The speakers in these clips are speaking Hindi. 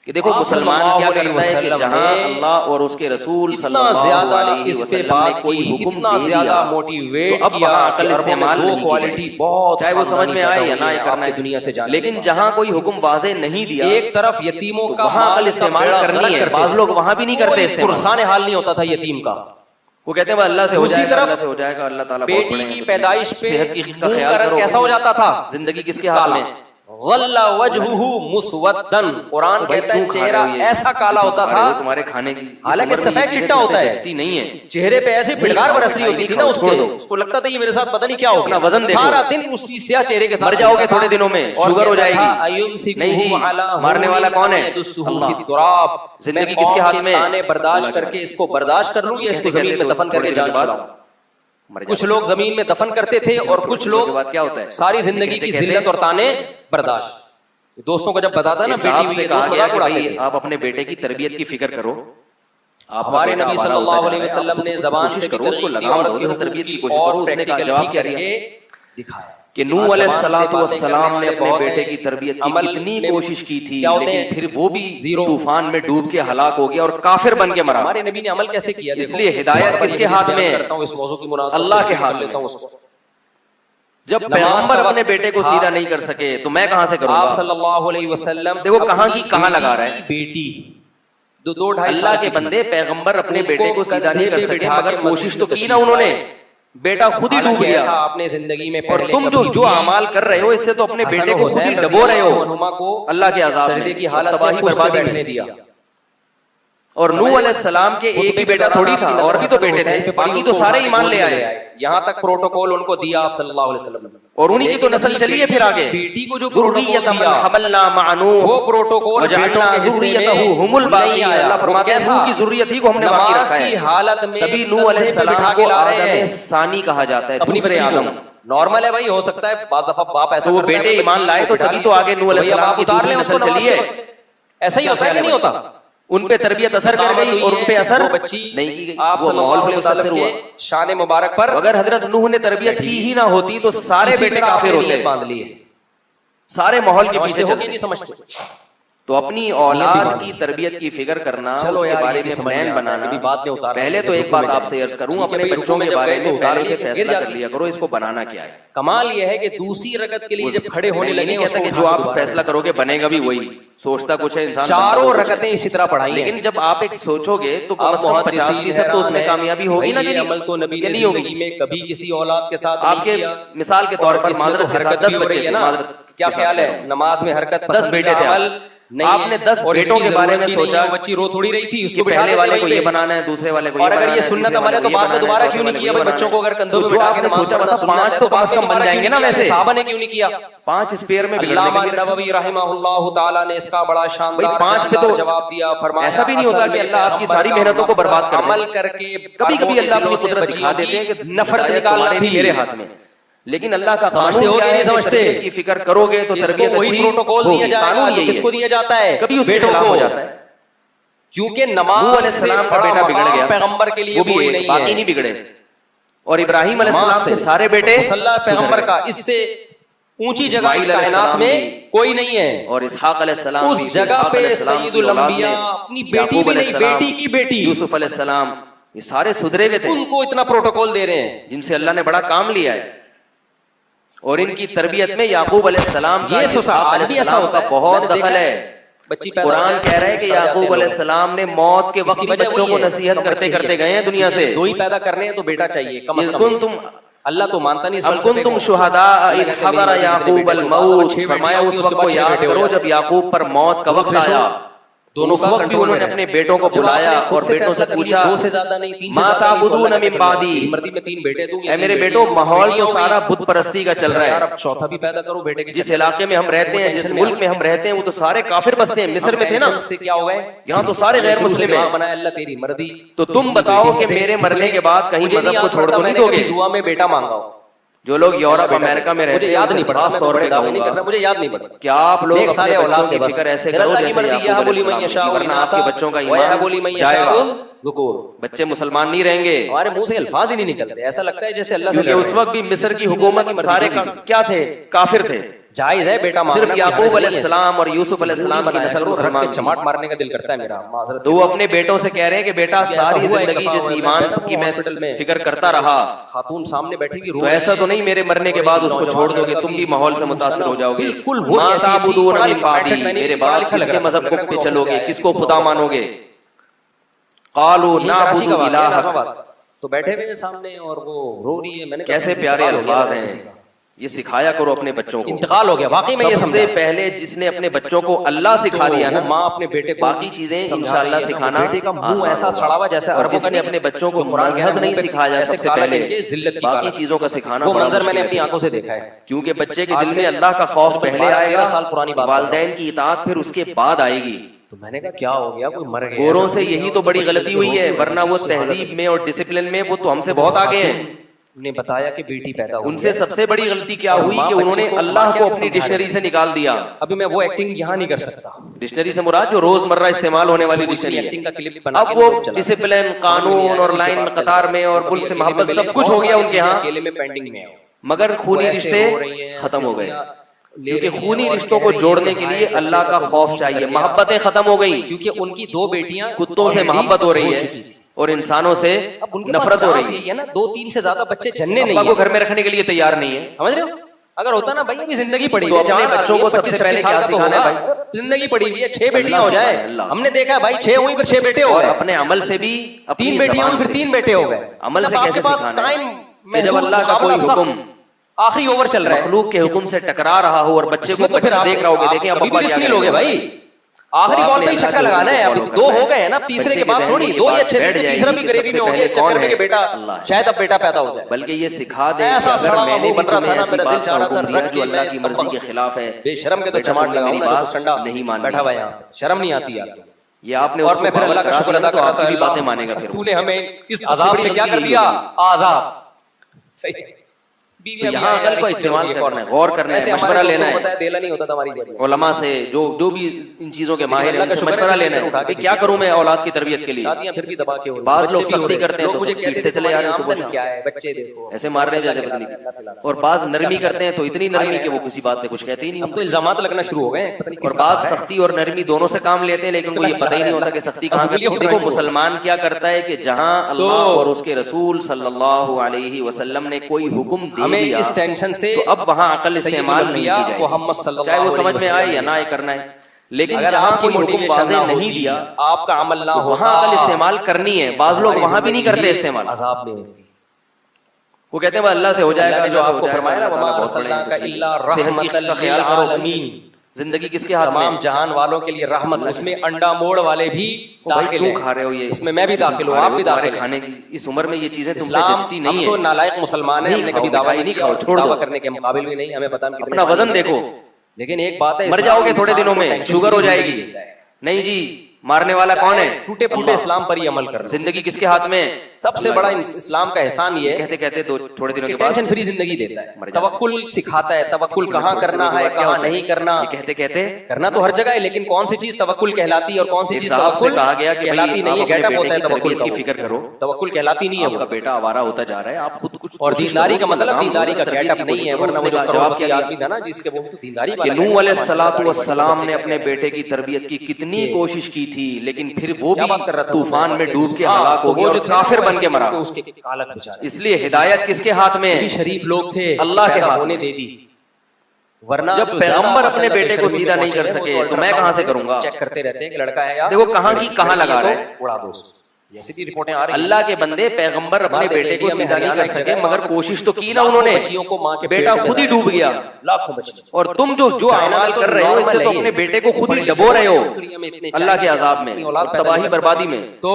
कि देखो मुसलमान क्या करता है कि जहां अल्लाह और उसके रसूल सल्लल्लाहु अलैहि वसल्लम ने कोई हुक्म दे दिया मोटिवेट तो अब किया वहां अकल कि इस्तेमाल दो नहीं क्वालिटी की, बहुत चाहे वो समझ में आए या ना आए करना है दुनिया से जाने। लेकिन जहां कोई हुक्म वाज़े नहीं दिया, एक तरफ यतीमों तो का वहां अकल माल इस्तेमाल करनी है, बाज लोग वहां भी नहीं करते इस्तेमाल। पुरसान हाल नहीं होता था यतीम का, वो कहते हैं अल्लाह से हो दूसरी जाएगा, तरफ अल्लाह से हो जाएगा, अल्लाह ताला बेटी की पैदाइश पे सेहत की का मुंह ख्याल करो, कैसा हो जाता था, जिंदगी किसके हाथ में। वल्ला वजहुहु मुस्वद्दन, कुरान कहता है चेहरा ऐसा काला होता था, तुम्हारे खाने की हालांकि सफेद चिट्टा होता है, नहीं है, चेहरे पे ऐसे फिटकार बरस रही होती थी ना उसके, उसको लगता था ये मेरे साथ पता नहीं क्या होगा, वजन सारा दिन उसी स्याह चेहरे के साथ मर जाओगे थोड़े दिनों में, शुगर हो जाएगी। नहीं जी, मारने वाला कौन है? जिंदगी किसके हाथ में? ताने बर्दाश्त करके इसको बर्दाश्त कर लूं या इसको जमीन में दफन करके जान छुड़ाऊं। कुछ लोग जमीन में दफन करते थे और कुछ लोग क्या होता है सारी जिंदगी की जिल्लत और ताने बर्दाश्त। दोस्तों को जब बताता ना बेटी से दोस्त मजाक उड़ाते थे, आप अपने बेटे की तरबियत की फिक्र करो। आप हमारे नबी सल्लल्लाहु अलैहि वसल्लम ने ज़बान से करो, उसको लगाओ, औरत की तरबियत की कोशिश करो। उसने कहा जवाब क्या दिया दिखाया कि नूह अलैहिस्सलातु वस्सलाम ने अपने बेटे की तरबियत की कितनी कोशिश की थी, लेकिन फिर वो भी तूफान में डूब के हलाक हो गया और काफिर बन के मरा। हमारे नबी ने अमल कैसे किया? इसलिए हिदायत किसके हाथ में है? अल्लाह के हाथ लेता हूँ उसको। जब पैगंबर अपने बेटे को सीधा नहीं कर सके तो मैं कहां से करूंगा? आप सल्लल्लाहु अलैहि वसल्लम देखो कहां की कहां लगा रहा है। बेटी दो ढाई अल्लाह के बंदे पैगंबर अपने बेटे को सीधा नहीं कर सके, मगर कोशिश तो की ना उन्होंने। बेटा खुद ही डूब गया। आपने जिंदगी में और तुम जो अमाल कर रहे हो इससे तो अपने बेटे को खुद ही डबो रहे हो अल्लाह के अज़ाब में, की हालत में बर्बादी बैठने दिया। और नूह अलैहिस्सलाम के एक ही बेटा थोड़ी था, और भी तो बेटे थे, बाकी तो सारे ईमान ले आए। यहाँ तक प्रोटोकॉल उनको दिया आप सल्लल्लाहु अलैहि वसल्लम, और उन्हीं की तो नस्ल चली है फिर आगे। बेटी को जो प्रोटोकॉल दिया वो प्रोटोकॉल बेटों के हिस्से में हुमुल नहीं आया। अल्लाह फरमाता है नूह की ज़ुर्रियत ही को हमने बाकी रखा है। की हालत में तभी नूह अलैहिस्सलाम को आदम सानी कहा जाता है, दूसरे आदम। नॉर्मल है भाई, हो सकता है बाज़ दफा बाप ऐसा वो बेटे ईमान लाए तो तभी तो आगे नूह अलैहिस्सलाम की दूसरी नस्ल चली है। ऐसा ही होता है कि नहीं होता? उन पे तरबियत असर कर गई और उन पे असर बच्ची नहीं की गई। आप सल्लल्लाहु अलैहि वसल्लम के शान मुबारक पर अगर हजरत नूह ने तरबियत की ही ना होती तो सारे बेटे काफिर होते, बांध लिए सारे माहौल के पीछे होके नहीं समझते। तो अपनी औलाद की तरबियत की फिक्र करना, उसके बारे में प्लान बनाना। पहले तो एक बात आपसे अर्ज करूं, अपने बच्चों के बारे में पहले से फैसला कर लिया करो इसको बनाना क्या है। कमाल यह है कि दूसरी रकत के लिए जब खड़े होने लगे कि जो आप फैसला करोगे बनेगा भी वही, सोचता कुछ है इंसान। चारों रकतें इसी तरह पढ़ाई, लेकिन जब आप एक सोचोगे तो 50% तो उसमें कामयाबी होगी ना। ये अमल तो नबी ने जिंदगी में कभी किसी औलाद के साथ आपके मिसाल के तौर पर मादरत हरकत हो रही है ना, क्या ख्याल है? नमाज में हरकत 10 बेटे थे, आपने 10 बेटों के बारे में सोचा। बच्ची रो थोड़ी रही थी, उसको पहले वाले को ये बनाना है, दूसरे वाले को ये बनाना है। और अगर ये सुन्नत अमल है तो बाद में दोबारा क्यों नहीं किया? बच्चों को अगर कंधों पे बिठा के नमाज पढ़ना सुन्नत है तो कम से कम बन जाएंगे ना। वैसे साहबा ने क्यों नहीं किया? 5 स्पेयर में अल्लामा नबवी रहमहुल्लाह ताला ने इसका बड़ा शानदार 5 पे तो जवाब दिया। फरमाया ऐसा भी नहीं होता कि अल्लाह आपकी सारी मेहनतों को बर्बाद कर अमल करके कभी-कभी अल्लाह अपनी कुदरत दिखा देते हैं कि नफरत निकालना थी मेरे हाथ में। लेकिन अल्लाह का समझते हो कि नहीं समझते? की फिक्र करोगे तो तरबियत वही प्रोटोकॉल दिया जाएगा जो किसको दिया जाता है? कभी बेटों को हो जाता है। क्योंकि नमाज से का बेटा बिगड़ गया, पैगंबर के लिए कोई नहीं है, बाकी नहीं बिगड़े। और इब्राहिम अलैहिस्सलाम के सारे बेटे मुसल्ला पैगंबर का, इससे ऊंची जगह इस कायनात में कोई नहीं है। और इसहाक अलैहिस्सलाम उस जगह पे सय्यदुल अंबिया अपनी बेटी भी नहीं, बेटी की बेटी यूसुफ अलैहिस्सलाम, ये सारे सुधरे हुए थे। उनको इतना प्रोटोकॉल दे रहे हैं जिनसे अल्लाह ने बड़ा काम लिया है। और इनकी तरबियत में याकूब अलैहिस्सलाम का, ये आज भी ऐसा होता है, बहुत दखल है। बच्ची कुरान कह रहा है कि याकूब अलैहिस्सलाम ने मौत के वक्त बच्चों को नसीहत करते करते गए हैं दुनिया से। 2 ही पैदा करने हैं तो बेटा चाहिए कम से कम। तुम अल्लाह तो मानता नहीं। अब कुंतुम शुहदा इज़ हदर याकूब अल मौत, फरमाया उस वक्त को याद करो जब याकूब पर मौत का वक्त आया। दोनों का वक्त भी उन्होंने अपने बेटों को बुलाया और बेटों से पूछा 2 से ज्यादा नहीं, 3 से मा ताबुदून मिन बादी, मर्दी में 3 बेटे दूंगी। ऐ मेरे बेटों, माहौल तो सारा बुत परस्ती का चल रहा है। अब चौथा भी पैदा करो बेटे के। जिस इलाके में हम रहते हैं, जिस मुल्क में हम रहते हैं, वो तो सारे काफिर बसते हैं। मिस्र में थे ना, से क्या हुआ है? यहाँ तो सारे गैर मुस्लिम हैं। बनाया अल्लाह तेरी मर्दी। तो तुम बताओ कि मेरे मरने के बाद कहीं मजहब को छोड़ दो नहीं दोगे? दुआ में बेटा मांगा हो। जो लोग यूरोप अमेरिका में रहते हैं, याद नहीं पड़ता, मैं बड़े दावे नहीं करना, मुझे याद नहीं पड़ता। क्या आप लोग एक सारे औलाद के बस ऐसे करो जैसे याकूब बोली मैं यशा वरना आपके बच्चों का ईमान बोली मैं यशा बच्चे मुसलमान नहीं रहेंगे। हमारे मुंह से अल्फाज ही नहीं निकलते, ऐसा लगता है जैसे अल्लाह से। उस वक्त भी मिस्र की हुकूमत सारे क्या थे? काफिर थे। जायज है बेटा सिर्फ मारना, याकूब अलैहिस्सलाम और यूसुफ अलैहिस्सलाम की नस्ल मुसलमान चमाट मारने का दिल करता है मेरा। माजरत तो वो अपने बेटों से कह रहे हैं कि बेटा सारी जिंदगी जिस ईमान की मैं फिक्र करता रहा, खातून सामने बैठी हुई तो ऐसा तो नहीं मेरे मरने के बाद उसको छोड़ दोगे, तुम भी माहौल से मुतासिर हो जाओगे। माँ ताबुदून मिन बादी, मेरे बाद किसके मजहब को पे चलोगे, किसको खुदा मानोगे। कालू नाबुदु इलाहक, तो बैठे हुए सामने और वो रो रही है। मैंने कैसे प्यारे अल्फाज हैं, ये सिखाया करो अपने बच्चों को। इंतकाल हो गया वाकई में। ये सबसे पहले जिसने अपने बच्चों को अल्लाह सिखा दिया ना, माँ अपने बेटे को बाकी चीजें इंशाअल्लाह सिखाना। बेटे का मुंह ऐसा सड़ा हुआ जैसे अरबों का जिसने अपने बच्चों को मजहब नहीं सिखाया सबसे पहले, जिल्लत की बाकी चीजों का सिखाना वो बड़ा मंजर मैंने मुश्किल अपनी है। आंखों से देखा है। क्योंकि बच्चे के दिल में अल्लाह का खौफ पहले आएगा, 12 साल पुरानी बात, वालिदैन की इताअत फिर उसके बाद आएगी। तो मैंने कहा क्या हो गया, कोई मर गया। गोरों से यही तो बड़ी गलती हुई है, वरना वो तहजीब में और डिसिप्लिन में वो तो हमसे बहुत आगे हैं। ने बताया कि बेटी पैदा हुई उनसे है। सबसे बड़ी गलती क्या हुई कि उन्होंने अल्लाह को अपनी डिक्शनरी से निकाल दिया। अभी मैं वो एक्टिंग यहाँ नहीं कर सकता। डिक्शनरी से मुराद जो रोजमर्रा इस्तेमाल होने वाली डिक्शनरी है। एक्टिंग का क्लिप बना अब वो डिसिप्लिन, कानून और लाइन कतार में और मुल्क से मोहब्बत सब कुछ हो गया उनके यहाँ, अकेले में पेंडिंग में है। मगर खूनी रिश्ते खत्म हो गए। क्योंकि खूनी रिश्तों को जोड़ने के लिए अल्लाह का खौफ चाहिए। मोहब्बतें खत्म हो गई क्योंकि उनकी 2 बेटियां कुत्तों से मोहब्बत हो रही है और इंसानों से नफरत हो रही है ना। 2-3 से ज्यादा बच्चे जन्ने नहीं है, को घर में रखने के लिए तैयार नहीं है। समझ रहे हो? अगर होता ना भाई अभी जिंदगी पड़ी तो है, अपने बच्चों को सबसे पहले क्या सिखाना है भाई? जिंदगी पड़ी हुई है, 6 बेटियां हो जाए। हमने देखा है भाई 6 हुई फिर 6 बेटे हो गए। अपने अमल से भी 3 बेटियां हुई फिर 3 बेटे हो गए। अमल से कैसे सिखाना है? जब अल्लाह का कोई हुक्म आखिरी ओवर चल रहा है, मखलूक के हुक्म से टकरा रहा हो और बच्चे को तो फिर आप देख रहा होगे, देखें अब अभी भी रिस्क नहीं लोगे भाई। आखिरी बॉल पे ही छक्का लगाना है। अभी 2 हो गए हैं ना, तीसरे के बाद थोड़ी 2 ही अच्छे थे, तीसरा भी गरीबी में हो गया इस चक्कर में कि बेटा शायद अब बेटा पैदा हो जाए। बल्कि ये सिखा दे ऐसा सड़ा हुआ मुंह बन रहा था ना, मेरा दिल चाह रहा था रख के अल्लाह की मर्जी के खिलाफ है, बेशरम के तो चमाट लगाऊंगा तो संडा नहीं मान बैठा हुआ यहाँ। शर्म नहीं आती यार। ये आपने और मैं फिर अल्लाह का शुक्र अदा कर रहा था, बातें मानेगा फिर तूने हमें इस अजाब से क्या कर दिया, आजाद। सही तो यहाँ अकल को इस्तेमाल करना है, गौर करना है, मशवरा लेना है। देला नहीं होता हमारी जेब में। उलमा से जो भी इन चीजों के माहिर हैं उनसे मशवरा लेना है कि क्या करूं मैं औलाद की तरबियत के लिए। शादियां फिर भी दबा के हो रही हैं। बाज लोग बच्चे भी हो सख्ती रहे हैं। करते हैं लोग तो मुझे सब कहते पीटते थे चले जा रहे हैं, आमदनी सुबह क्या है, बच्चे देखो ऐसे मार रहे हैं जैसे पता नहीं। और बाज नरमी करते हैं तो इतनी नरमी कि वो किसी बात पे कुछ कहते ही नहीं। अब तो इल्जामात लगना शुरू हो गए, पता नहीं और बाज सख्ती और नरमी दोनों से काम लेते हैं, लेकिन उनको ये पता ही नहीं होता कि सख्ती कहाँ करती है। देखो मुसलमान क्या करता है कि जहाँ अल्लाह और उसके रसूल सल्लल्लाहु अलैहि वसल्लम ने कोई हुक्म दे हमें दिया, इस टेंशन से तो अब वहाँ अकल इस्तेमाल नहीं की जाए, चाहे वो समझ में आए या ना आए करना है। लेकिन अगर जहाँ आपकी कोई मोटिवेशन नहीं दिया, आपका अमल ना हो, वहाँ अकल इस्तेमाल करनी है। बाज लोग वहाँ भी नहीं करते इस्तेमाल। अजाब नहीं होती। वो कहते हैं अल्लाह से हो जाएगा, जो आपको फरमाया ना वमा अरसलनाका इल्ला रहमतल लिल आलमीन, जिंदगी किसके हाथ में? तमाम जहान वालों के लिए रहमत। उसमें अंडा मोड़ वाले भी दाखिल हैं। खा रहे हो ये, इसमें मैं भी दाखिल हूँ, आप भी दाखिल हैं। खाने की इस उम्र में ये चीजें तुमसे इस्लाम जचती नहीं है। तो नालायक मुसलमान है, हमने कभी दावा नहीं किया, दावा करने के मुकाबिल भी नहीं। हमें पता नहीं अपना वजन देखो, लेकिन एक बात है, मर जाओगे थोड़े दिनों में, शुगर हो जाएगी। नहीं जी, मारने वाला कौन है? टूटे फूटे इस्लाम पर ही अमल करना। जिंदगी किसके हाथ में? सबसे बड़ा इस्लाम का एहसान ये कहते कहते तो थोड़े दिनों के बाद टेंशन फ्री जिंदगी देता है, तवक्कुल सिखाता है, तवक्कुल कहाँ करना है कहाँ नहीं करना। कहते कहते करना तो हर जगह है, लेकिन कौन सी चीज तवक्कुल कहलाती है और कौन सी चीज तवक्कुल कहा गया कि कहलाती नहीं है। गेटअप होता है तवक्कुल की फिक्र करो, तवक्कुल कहलाती नहीं है। आपका बेटा आवारा होता जा रहा है, आप खुद कुछ। और दीनदारी का मतलब दीनदारी का गेटअप नहीं है, वरना वो जो करोड़पति आदमी था ना जिसके वो तो दीनदारी वाला। नूह अलैहिस्सलातु वस्सलाम ने अपने बेटे की तरबियत की कितनी कोशिश की थी, लेकिन फिर वो भी तूफान में डूब के हलाक हो गया और काफिर बन के मरा। इसलिए हिदायत किसके हाथ में है? शरीफ लोग थे, अल्लाह के हाथ होने दे दी। वरना जब पैगंबर अपने बेटे को सीधा नहीं कर सके तो मैं कहां से करूंगा? चेक करते रहते हैं कि लड़का है यार, देखो कहां की कहां लगा रहा है, उड़ा दो। जैसी भी रिपोर्टें आ रही हैं, अल्लाह के बंदे पैगंबर अपने बेटे को सीधा नहीं कर सके, मगर कोशिश तो की ना उन्होंने। बच्चियों को मां के बेटा खुद ही डूब गया, लाखों बच्चे। और तुम जो अमाल कर रहे हो इससे तो अपने बेटे को खुद ही डबो रहे हो अल्लाह के अजाब में, तबाही बर्बादी में। तो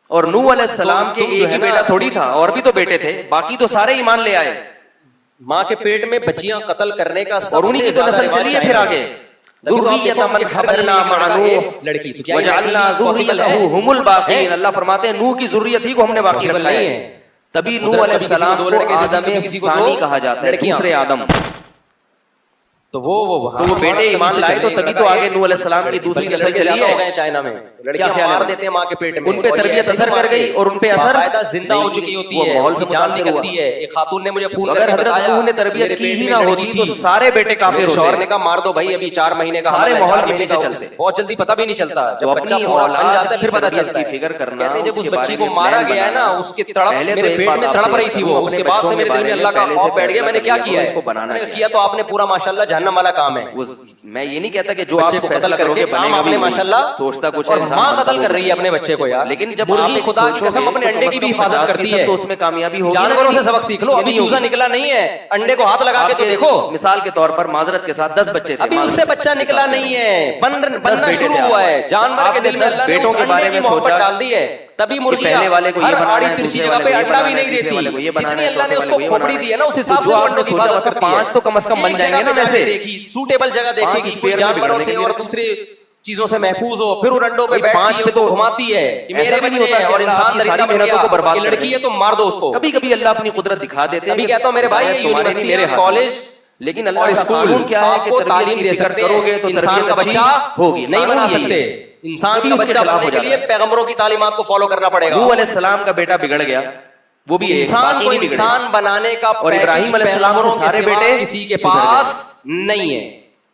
और नूह अलैहिस्सलाम के एक ही बेटा थोड़ी था, और भी तो बेटे थे, बाकी तो सारे ईमान ले आए। माँ के पेट में बच्चियां कत्ल करने का और उन्हीं की तो नस्ल चली है फिर आगे। लड़की हुमुल बाकीन, अल्लाह फरमाते हैं नूह की ज़ुर्रियत ही को हमने बाकी रखा है। तभी नूह अलैहिस्सलाम को आदम सानी कहा जाता है, दूसरे आदम। तो वो बेटे ईमान लाए तो तभी तो आगे नूह अलैहिस्सलाम की दूसरी नस्ल चली है। चाइना में लड़कियां मार देते हैं माँ के पेट में, उन पे तरबियत असर कर गई और उन पे असर जिंदा हो चुकी होती है, उसकी जान निकलती है। एक खातून ने मुझे फोन करके बताया, ने तरबियत की ही ना होती तो सारे बेटे काफिर होते। शौहर ने कहा मार दो भाई, अभी 4 महीने का, सारे 4 महीने का बहुत जल्दी पता भी नहीं चलता, जब बच्चा पूरा बन जाता है फिर पता चलता है। फिक्र करना, कहते हैं जब उस बच्ची को मारा गया है ना, उसकी तड़प मेरे पेट में तड़प रही थी वो, उसके बाद से मेरे दिल में अल्लाह का खौफ बैठ गया। मैंने क्या किया है, किया तो आपने पूरा माशाल्लाह जहन्नम वाला काम है। मैं ये नहीं कहता कि जो आप कत्ल करोगे काम आपने माशाल्लाह सोचता कुछ, और माँ कत्ल कर रही है अपने बच्चे को यार। लेकिन जब मुर्गी खुदा की कसम अपने अंडे की भी हिफाजत करती है तो उसमें कामयाबी होगी। जानवरों से सबक सीख लो। अभी चूजा निकला नहीं है, अंडे को हाथ लगा के तो देखो। मिसाल के तौर पर माजरत के साथ 10 बच्चे थे, अभी उससे बच्चा निकला नहीं है, बनना शुरू हुआ है। जानवर के दिल में अल्लाह ने उस अंडे की मोहब्बत डाल दी है, तभी मुर्गियां हर आड़ी तिरछी जगह पे अंडा भी नहीं देती। जितनी अल्लाह ने उसको खोपड़ी दी है ना, उस हिसाब से अंडों की हिफाजत करती है। 5 तो कम से कम बन जाएंगे ना। वैसे देखी सूटेबल जगह देखेगी, कोई जानवरों से और दूसरे चीजों से महफूज हो, फिर उन अंडों पे बैठती है, तो घुमाती है कि मेरे बच्चे हैं और इंसान दरिंदा बन गया, ये लड़की है तो मार दो उसको। कभी कभी अल्लाह अपनी कुदरत दिखा देते हैं। अभी कहता हूँ मेरे भाई, ये यूनिवर्सिटी मेरे कॉलेज लेकिन अल्लाह का कानून क्या है कि तालीम दे सकते हैं, तो इंसान का बच्चा होगी नहीं बना सकते। इंसान का बच्चा बनने के लिए पैगंबरों की तालीमात को फॉलो करना पड़ेगा। नूह अलैहिस्सलाम का बेटा बिगड़ गया, वो भी इंसान को इंसान बनाने का, और इब्राहीम अलैहिस्सलाम के सारे बेटे किसी के पास नहीं है।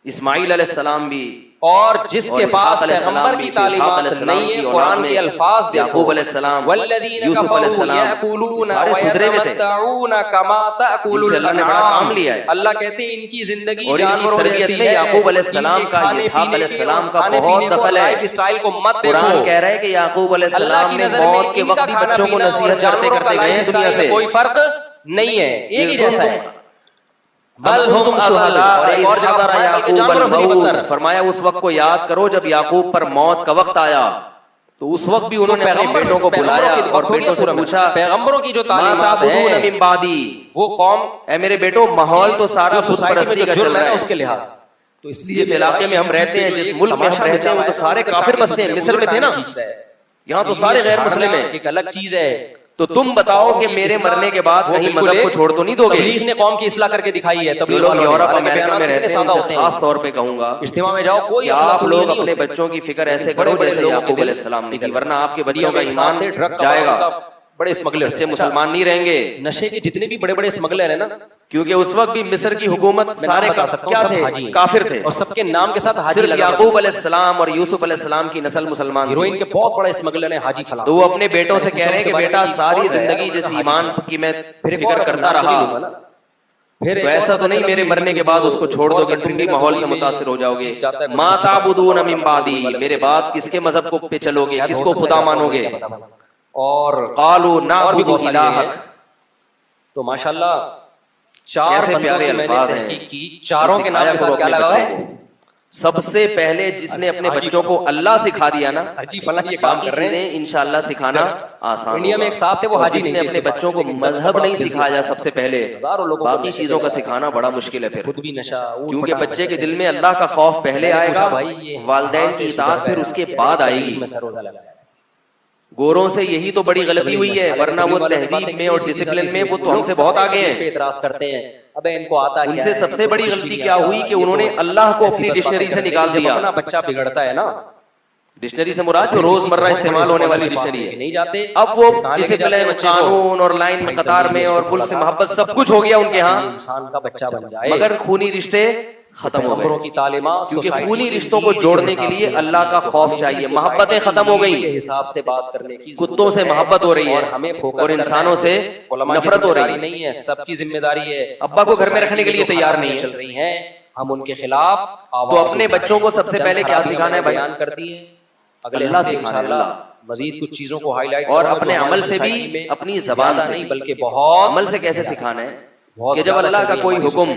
इस्माइल अलैहिस्सलाम भी, और जिसके पास पैगंबर की तालीमात नहीं है, कुरान के अल्फाज देखो, याकूब अलैहिस्सलाम, वल्लज़ीना कफरू यअकुलूना व यतमत्तऊना कमा तअकुलुल अनआम। अल्लाह कहते हैं इनकी जिंदगी जानवरों जैसी है। याकूब अलैहिस्सलाम का, इसहाक अलैहिस्सलाम का बहुत दखल है। लाइफ स्टाइल को मत देखो। कुरान कह रहा है कि याकूब अलैहिस्सलाम ने मौत के वक्त भी बच्चों को नसीहत करते करते गए दुनिया से। कोई फर्क नहीं है, एक ही जैसा है। बल हुम शुहदा, और एक और जगह फरमाया उस वक्त को याद करो जब याकूब पर मौत का वक्त आया, तो उस वक्त भी उन्होंने अपने बेटों को बुलाया और बेटों से पूछा, पैगंबरों की जो तालीमात है वो कौम, ए मेरे बेटो, माहौल तो सारा सोसाइटी का जुर्म है उसके लिहाज। तो इसलिए जिस इलाके में हम रहते हैं, जिस मुल्क में हम रहते हैं, वो तो सारे काफिर बसते हैं। मिस्र में थे ना, यहाँ तो सारे गैर मुस्लिम हैं। एक अलग चीज है। तो तुम बताओ कि मेरे मरने के बाद कहीं मजहब को छोड़ तो नहीं दोगे? तबलीग ने कौम की इस्लाह करके दिखाई है। तबलीग लोग यूरोप अमेरिका में रहते हैं, खास तौर पे कहूंगा, इज्तिमा में जाओ, कोई आप लोग अपने बच्चों की फिक्र ऐसे करो जैसे याकूब अलैहिस्सलाम ने की, वरना आपके बच्चों का ईमान जाएगा। बड़े स्मगलर, बच्चे मुसलमान नहीं रहेंगे। नशे के जितने भी बड़े बड़े स्मगलर है ना, क्योंकि उस वक्त भी मिस्र की हुकूमत सारे क्या थे, काफिर थे, और सबके नाम के साथ हाजी लगा। याकूब अलैहिस्सलाम और यूसुफ अलैहिस्सलाम की नस्ल मुसलमान। हीरोइन के बहुत बड़े स्मगलर है हाजी फलां। तो वो अपने बेटों से कह रहे हैं कि बेटा सारी जिंदगी जिस ईमान की मैं फिक्र करता रहा, फिर ऐसा तो नहीं मेरे मरने के बाद उसको छोड़ दोगे, तुम भी माहौल से मुतासिर हो जाओगे। मा ताबुदून मिन बादी, मेरे बाद किसके मजहब को पे चलोगे, किसको खुदा मानोगे? और कालू नाबुदु इलाहक। तो माशाल्लाह 4 प्यारे अल्फाज हैं कि चारों के नाम के साथ क्या लगा है। सबसे पहले जिसने अपने बच्चों को अल्लाह सिखा दिया ना, हाजी फलां ये काम कर रहे हैं, इंशाअल्लाह सिखाना आसान। इंडिया में एक साहब थे, वो हाजी नहीं थे, अपने बच्चों को मजहब नहीं सिखाया सबसे पहले, बाकी चीजों का सिखाना बड़ा मुश्किल है। फिर खुद भी नशा, क्योंकि बच्चे के दिल में अल्लाह का खौफ पहले आएगा, वालिदैन की इताअत फिर उसके बाद आएगी। गोरों से यही तो बड़ी गलती हुई है, वरना वो तहजीब में और डिसिप्लिन में वो तो हमसे बहुत आगे हैं। एतराज करते हैं, अबे इनको आता क्या है? उनसे सबसे बड़ी गलती क्या हुई कि उन्होंने अल्लाह को अपनी डिक्शनरी से निकाल दिया। अपना बच्चा बिगड़ता है ना, डिक्शनरी से मुराद जो रोजमर्रा इस्तेमाल होने वाली डिक्शनरी है, नहीं जाते। अब वो डिसिप्लिन, कानून और लाइन में कतार में और पुल से मोहब्बत सब कुछ हो गया उनके यहाँ, इंसान का बच्चा बन जाए, मगर खूनी रिश्ते खत्म हो गए। की तालीमात, क्योंकि खूनी रिश्तों को जोड़ने के लिए अल्लाह का खौफ चाहिए। मोहब्बतें खत्म हो गई, हिसाब से बात करने की, कुत्तों से मोहब्बत हो रही है, हमें और इंसानों से नफरत हो रही नहीं है। सबकी जिम्मेदारी है। अब्बा को घर में रखने के लिए तैयार नहीं चल रही है, हम उनके खिलाफ। तो अपने बच्चों को सबसे पहले क्या सिखाना है? बयान करती है अगले हफ्ते इंशाअल्लाह मजीद कुछ चीजों को हाईलाइट, और अपने अमल से भी, अपनी ज़बान नहीं बल्कि बहुत अमल से कैसे सिखाना है कि जब अल्लाह का कोई हुक्म